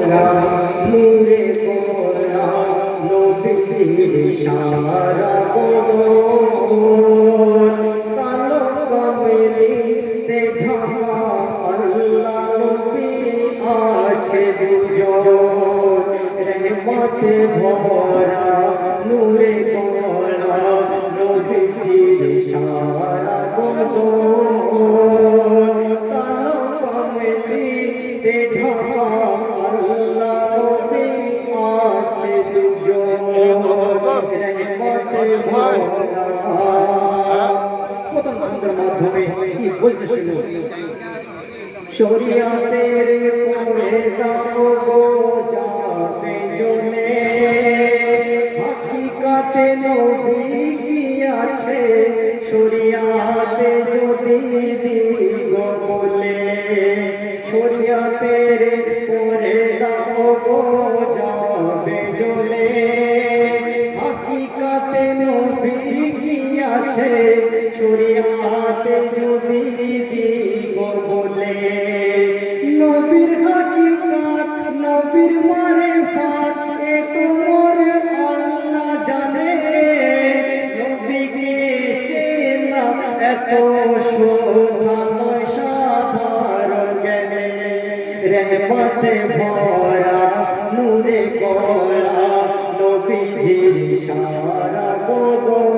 নূরে গোরা নবীজির সারা বদন কালো কমলিতে ঢাকা আল্লাহ নবী আছে দুজন রহমতে ভরা নূরে গোরা নবীজির সারা বদন কালো কমলিতে ঢাকা শরিয়াতের পরে দাও গো যাবে জনে হাকিকাতে নবী কি আছে শরিয়াতে যদি দিগ বলে শরিয়াতের পরে দাও গো যাবে জনে হাকিকাতে নবী কি আছে শরিয়াতে যদি দিগ বলে নবীর হাকিকাত নবীর মারিফাত এ তো মোর আল্লাহ জানে নবীকে চেনা এত সোজা নয় সাধারণ জ্ঞানে রহমতে ভরা নূরে গড়া নবীজির সারা বদন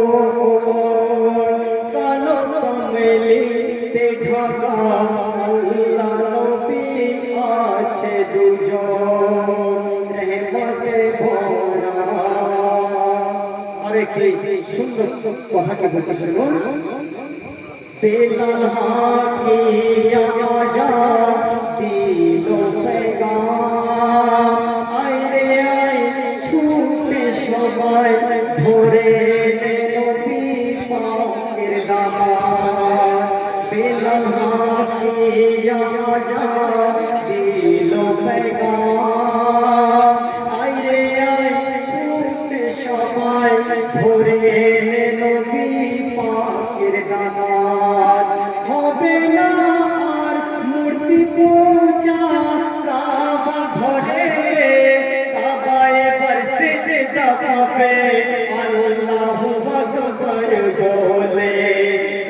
কালো কমলিতে ঢাকা আল্লাহ নবী আছে দুজন রহমতে ভরা। আরেকটি সুন্দর কথাকে বলতে শুনুন বেলাল হাকিয়া আজাদ দিল পেগাম আয় রে আয় ছুটে সবাই ধরে নবী পাকের দামান বেলাল হাকিয়া আজাদ দিল পেগাম আয় রে আয় ছুটে সবাই ধরে নবী পাকের দামান হবে না আর মূর্তি পূজা কাবা ঘরে কাবায় এবার সিজদা পাবে আল্লাহু আকবার বলে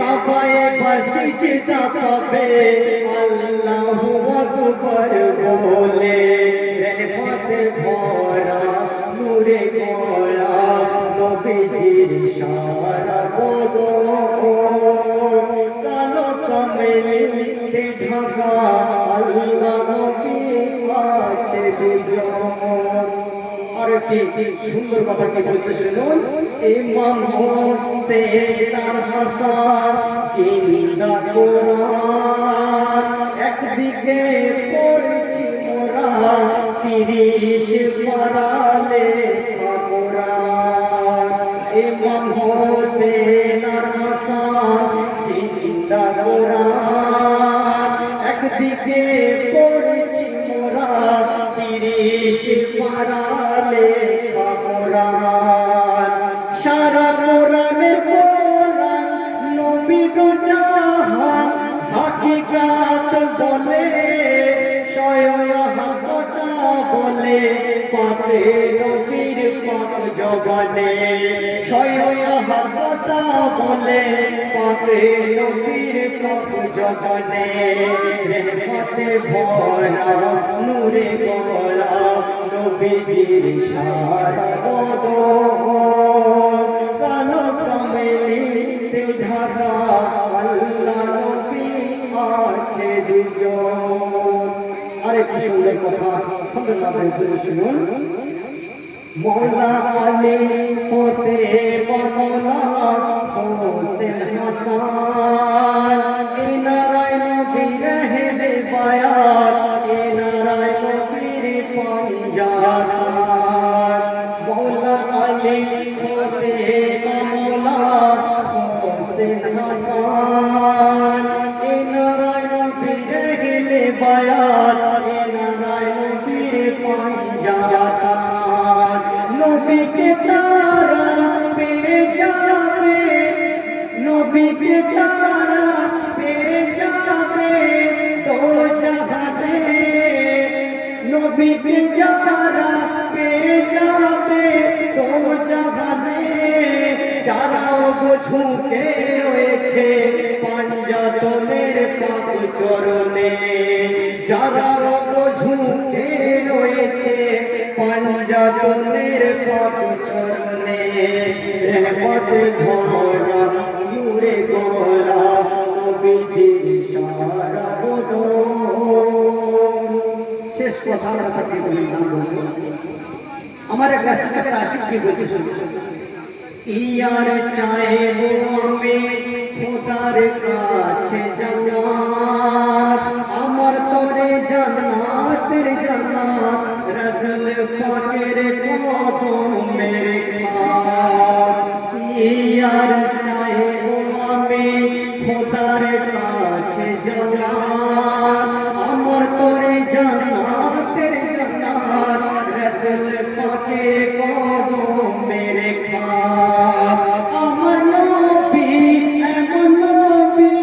কাবায় এবার সিজদা পাবে আল্লাহু আকবার বলে রহমতে ভরা নূরে গড়া নবীজির সারা বদন কালো কমলিতে ঢাকা আল্লাহ নবী আছে দুজন। আরেকটি সুন্দর কথা কি বলছে শুনুন ইমাম হোসেন আর হাসান জিন্দা কোরআন একদিকে পড়ছি মোরা 30 পারালে কোরআন ইমাম হোসেন আর হাসান জিন্দা কোরআন একদিকে পড়ছি মোরা 30 পারালে কোরআন সারা কোরআনে কোরআন নবী গো জাহান হাকিকাত বলে স্বয়ং কথা বলে পাকে নবীর পাক জবানে স্বয়ং কথা বলে পাকে নবীর পাক জবানে রহমতে ভরা নূরে গড়া নবীজির সারা বদন কালো কমলিতে ঢাকা আল্লাহ নবী আছে দুজন। আরেকটি সুন্দর কথা সুন্দর ভাবে বলে শুনুন মৌলা আলী ফতে মৌলা হোসেন হাসান ইনারায় নবীর হেলে বায়াত ইনারায় নবীর পঞ্জাতান মৌলা আলী ফতে মৌলা হোসেন হাসান ইনারায় নবীর হেলে বায়াত ইনারায় নবীর পঞ্জাতান নবীকে তারা পেয়ে যাবে নবীকে তারা পেয়ে যাবে তো জাহানে নবীকে যারা পেয়ে যাবে তো জাহানে, যারা ঝুঁকে রয়েছে পাঞ্জাতনের পাক চরণে, যারা ঝুঁকে রয়েছে পাঞ্জাতনের পাক চরণে, রহমত ধরা নূরে গলা নবীজির সারা বদন। শেষ কথা আমরা তাকে বলি না, আমার এক রাস্তার আশিক কি বলছে, ইয়ার চাইবো আমি খোদার কাছে জান্নাত, আমার তরে জান্নাতের জান্নাত, রাসূল পাকের কদমের খাত। ইয়ার চাইবো আমি খোদার কাছে জান্নাত, আমার তরে জান্নাতের জান্নাত, রাসূল পাকের কদমের খাত। আমার নবী এমন নবী,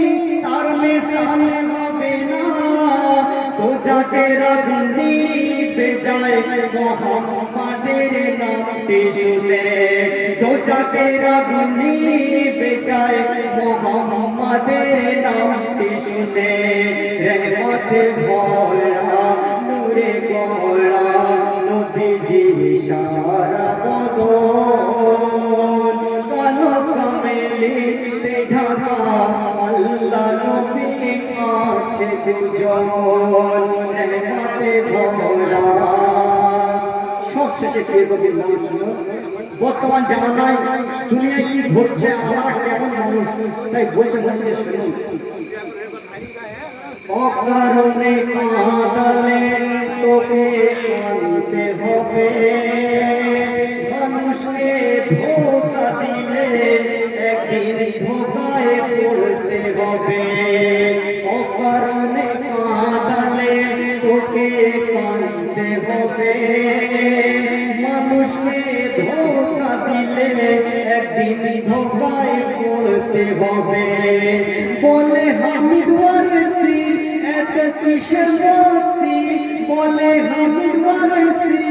তার মিসাল হবে না, দোজাখের আগুন নিভে যায় মুহাম্মাদের নামটি শুনে, দোজাখের আগুন নিভে যায় মুহাম্মাদের নামটি শুনে, রহমতে ভরা নূরে গলা নবীজির সারা বদন, কালো কামেলিতে ঢাকা আল্লাহ নবী আছে দুজন, রহমতে ভরা। সবশেষে প্রিয় কবির নাম শুনো, বর্তমান জামানায় দুনিয়ায় কি ঘটছে, আমরা কেমন মানুষ, তাই বলছে মনে শুনুন। অকারণে কাঁদালে তোকে কাঁদতে হবে, মানুষকে ধোঁকা দিলে একদিন ধোঁকায় পড়তে হবে। অকারণে কাঁদালে তোকে কাঁদতে হবে, মানুষকে ধোঁকা দিলে একদিন ধোঁকায় পড়তে হবে। বলে হামিদ ওয়ারসি এত কিসের মস্তি, বলে হামিদ ওয়ারসি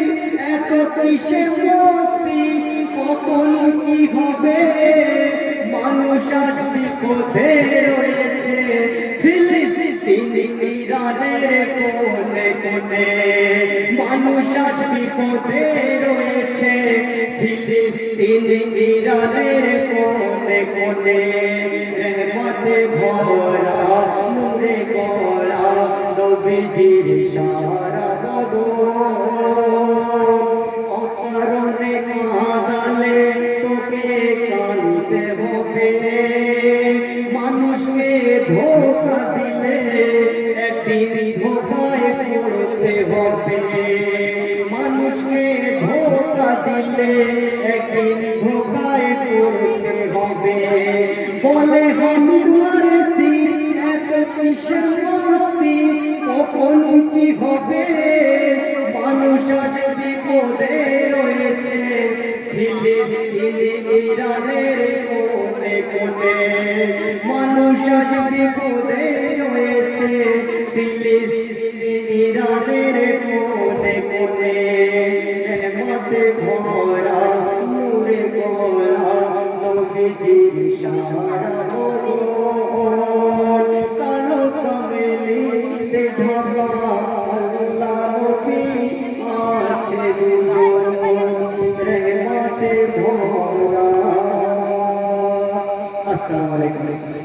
এত কিসের মস্তি, কখন কি হবে মানুষ আজ বিপদে রয়েছে, ফিলিস্তিন ইরানের কোণে কোণে, মানুষ আজ বিপদে রয়েছে, ফিলিস্তিন ইরানের কোণে কোণে, রহমতে ভরা নূরে গলা নবীজির সারা বদন। অকারণে কাঁদালে তোকে কাঁদতে হবে, মানুষকে ধোঁকা দিলে একদিন ধোঁকায় পড়তে হবে, মানুষকে ধোঁকা দিলে একদিন ধোঁকায় পড়তে হবে। বলে হামিদ ওয়ারসি এত কিসের মস্তি, কখন কি হবে মানুষ আজ বিপদে রয়েছে, ফিলিস্তিন ইরানের কোণে কোণে, মানুষ আজ বিপদে রয়েছে, ফিলিস্তিন ইরানের কোণে কোণে, রহমতে ভরা নূরে গলা নবীজির সারা বদন, কালো কামেলিতে ঢাকা আল্লাহ নবী আছে দুজন, রহমতে ভরা। আসসালামু আলাইকুম।